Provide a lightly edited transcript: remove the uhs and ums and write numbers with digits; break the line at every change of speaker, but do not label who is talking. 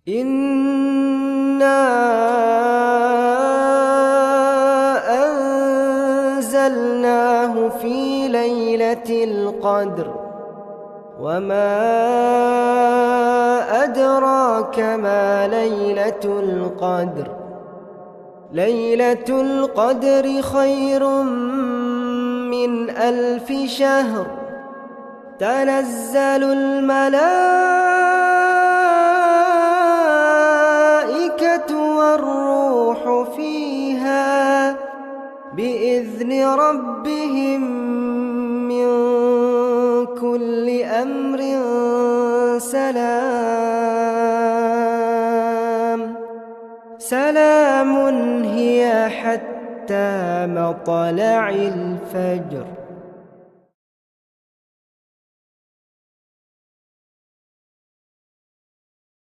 إنا أنزلناه في ليلة القدر وما أدراك ما ليلة القدر ليلة القدر خير من 1000 شهر تنزل الملائكة والروح فيها بإذن ربهم من كل أمر سلام هي حتى مطلع الفجر.